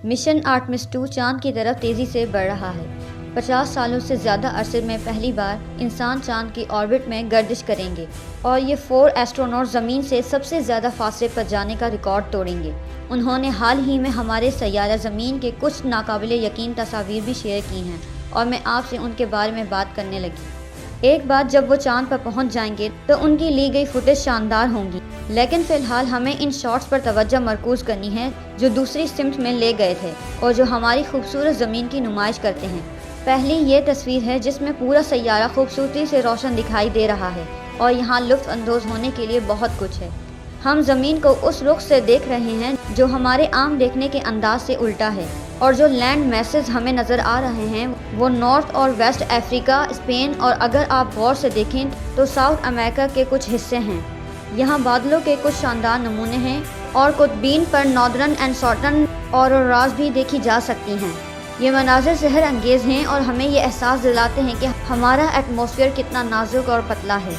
Mission Artemis 2 चांद की तरफ तेज़ी से बढ़ रहा है। 50 सालों से ज़्यादा अरसे में पहली बार इंसान चांद की ऑर्बिट में गर्दिश करेंगे और ये 4 एस्ट्रोनॉट ज़मीन से सबसे ज़्यादा फासले पर जाने का रिकॉर्ड तोड़ेंगे। उन्होंने हाल ही में हमारे सैयारा ज़मीन के कुछ नाकाबिले यकीन तस्वीर भी शेयर की हैं और मैं आपसे उनके बारे में बात करने लगी। एक बार जब वो चांद पर पहुंच जाएंगे तो उनकी ली गई फुटेज शानदार होंगी, लेकिन फ़िलहाल हमें इन शॉट्स पर तवज्जो मरकूज़ करनी है जो दूसरी सिमत में ले गए थे और जो हमारी खूबसूरत ज़मीन की नुमाइश करते हैं। पहली ये तस्वीर है जिसमें पूरा सैयारा खूबसूरती से रोशन दिखाई दे रहा है और यहाँ लुत्फ़ अंदोज़ होने के लिए बहुत कुछ है। हम ज़मीन को उस रुख से देख रहे हैं जो हमारे आम देखने के अंदाज से उल्टा है और जो लैंड मैसेज हमें नज़र आ रहे हैं वो नॉर्थ और वेस्ट अफ्रीका, स्पेन और अगर आप गौर से देखें तो साउथ अमेरिका के कुछ हिस्से हैं। यहाँ बादलों के कुछ शानदार नमूने हैं और कुतुबीन पर नॉर्दर्न एंड सॉर्टर्न ऑरोराज भी देखी जा सकती हैं। ये मनाज़िर सहर अंगेज़ हैं और हमें ये एहसास दिलाते हैं कि हमारा एटमॉस्फेयर कितना नाजुक और पतला है।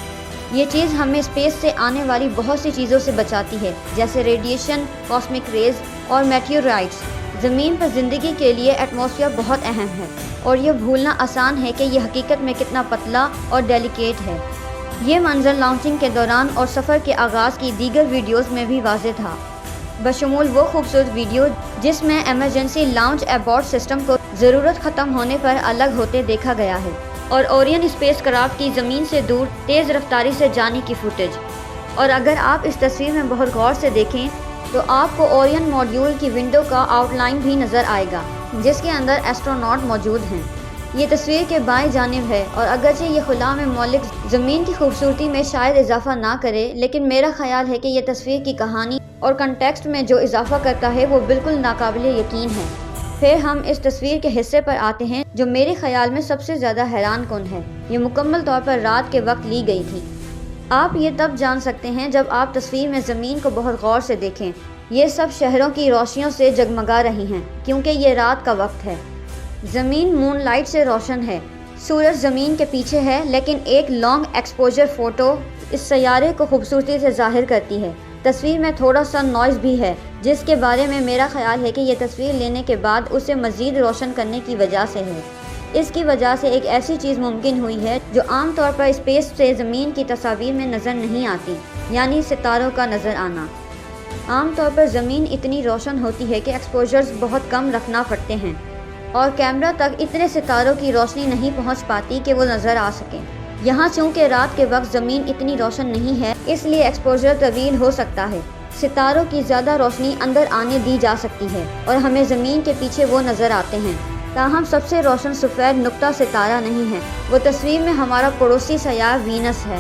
ये चीज़ हमें स्पेस से आने वाली बहुत सी चीज़ों से बचाती है, जैसे रेडिएशन, कॉस्मिक रेज और मेटियोराइट्स। ज़मीन पर ज़िंदगी के लिए एटमॉस्फेयर बहुत अहम है और ये भूलना आसान है कि यह हकीकत में कितना पतला और डेलिकेट है। ये मंजर लॉन्चिंग के दौरान और सफ़र के आगाज़ की दीगर वीडियोस में भी वाज़ेह था, बशमूल वो खूबसूरत वीडियो जिसमें एमरजेंसी लॉन्च एबॉर्ट सिस्टम को ज़रूरत ख़त्म होने पर अलग होते देखा गया है और ओरियन स्पेस क्राफ्ट की ज़मीन से दूर तेज़ रफ्तारी से जाने की फुटेज। और अगर आप इस तस्वीर में बहुत गौर से देखें तो आपको ओरियन मॉड्यूल की विंडो का आउटलाइन भी नज़र आएगा जिसके अंदर एस्ट्रोनॉट मौजूद हैं। ये तस्वीर के बाएं जानिब है और अगरचे ये खुला में मौलिक ज़मीन की खूबसूरती में शायद इजाफा ना करे, लेकिन मेरा ख्याल है कि यह तस्वीर की कहानी और कंटेक्स्ट में जो इजाफा करता है वो बिल्कुल नाकाबिले यकीन है। फिर हम इस तस्वीर के हिस्से पर आते हैं जो मेरे ख्याल में सबसे ज़्यादा हैरान कुन है। ये मुकम्मल तौर पर रात के वक्त ली गई थी। आप ये तब जान सकते हैं जब आप तस्वीर में ज़मीन को बहुत गौर से देखें। ये सब शहरों की रोशनियों से जगमगा रही हैं क्योंकि ये रात का वक्त है। ज़मीन मूनलाइट से रोशन है, सूरज ज़मीन के पीछे है, लेकिन एक लॉन्ग एक्सपोजर फ़ोटो इस सैयारे को खूबसूरती से ज़ाहिर करती है। तस्वीर में थोड़ा सा नॉइज़ भी है जिसके बारे में मेरा ख्याल है कि यह तस्वीर लेने के बाद उसे मज़ीद रोशन करने की वजह से है। इसकी वजह से एक ऐसी चीज़ मुमकिन हुई है जो आम तौर पर स्पेस से ज़मीन की तस्वीर में नज़र नहीं आती, यानी सितारों का नज़र आना। आम तौर पर ज़मीन इतनी रोशन होती है कि एक्सपोजर्स बहुत कम रखना पड़ते हैं और कैमरा तक इतने सितारों की रोशनी नहीं पहुंच पाती कि वो नज़र आ सकें। यहाँ चूँकि रात के वक्त ज़मीन इतनी रोशन नहीं है इसलिए एक्सपोजर तवील हो सकता है। सितारों की ज़्यादा रोशनी अंदर आने दी जा सकती है और हमें ज़मीन के पीछे वो नज़र आते हैं। ताहम सबसे रोशन सफ़ेद नुक्ता सितारा नहीं है, वो तस्वीर में हमारा पड़ोसी सयार वीनस है।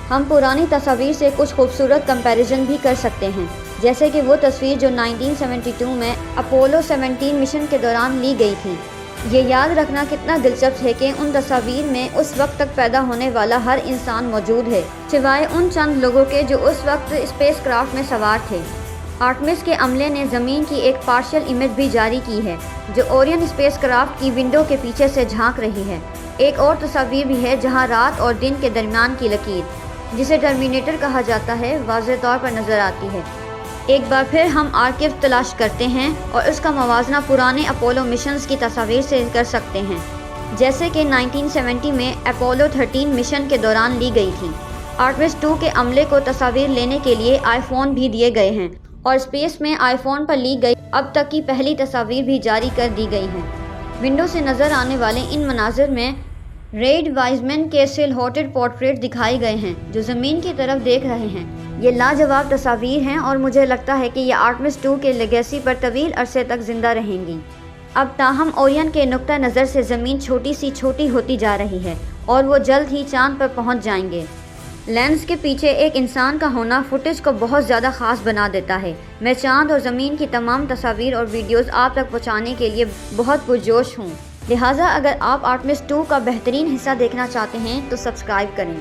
हम पुरानी तस्वीर से कुछ खूबसूरत कंपैरिजन भी कर सकते हैं, जैसे कि वो तस्वीर जो 1972 में अपोलो 17 मिशन के दौरान ली गई थी। ये याद रखना कितना दिलचस्प है कि उन तस्वीर में उस वक्त तक पैदा होने वाला हर इंसान मौजूद है, सिवाय उन चंद लोगों के जो उस वक्त स्पेस क्राफ्ट में सवार थे। आर्टेमिस के अमले ने ज़मीन की एक पार्शियल इमेज भी जारी की है जो ओरियन स्पेस क्राफ्ट की विंडो के पीछे से झांक रही है। एक और तस्वीर भी है जहां रात और दिन के दरमियान की लकीर, जिसे टर्मिनेटर कहा जाता है, वाज़ेह तौर पर नज़र आती है। एक बार फिर हम आर्काइव तलाश करते हैं और उसका मवाजना पुराने अपोलो मिशंस की तस्वीर से कर सकते हैं, जैसे कि 1970 में अपोलो 13 मिशन के दौरान ली गई थी। आर्टेमिस 2 के अमले को तस्वीर लेने के लिए आईफोन भी दिए गए हैं और स्पेस में आईफोन पर ली गई अब तक की पहली तस्वीर भी जारी कर दी गई हैं। विंडो से नज़र आने वाले इन मनाजिर में रेड वाइजमैन के सिलहूटेड पोर्ट्रेट दिखाए गए हैं जो ज़मीन की तरफ देख रहे हैं। ये लाजवाब तस्वीर हैं और मुझे लगता है कि ये आर्टेमिस 2 के लेगेसी पर तवील अरसे तक ज़िंदा रहेंगी। अब ताहम ओरियन के नुक्ता नज़र से ज़मीन छोटी सी छोटी होती जा रही है और वो जल्द ही चांद पर पहुंच जाएंगे। लेंस के पीछे एक इंसान का होना फुटेज को बहुत ज़्यादा ख़ास बना देता है। मैं चांद और ज़मीन की तमाम तस्वीर और वीडियोज़ आप तक पहुँचाने के लिए बहुत पुरजोश हूँ। लिहाजा अगर आप आर्टेमिस 2 का बेहतरीन हिस्सा देखना चाहते हैं तो सब्सक्राइब करें।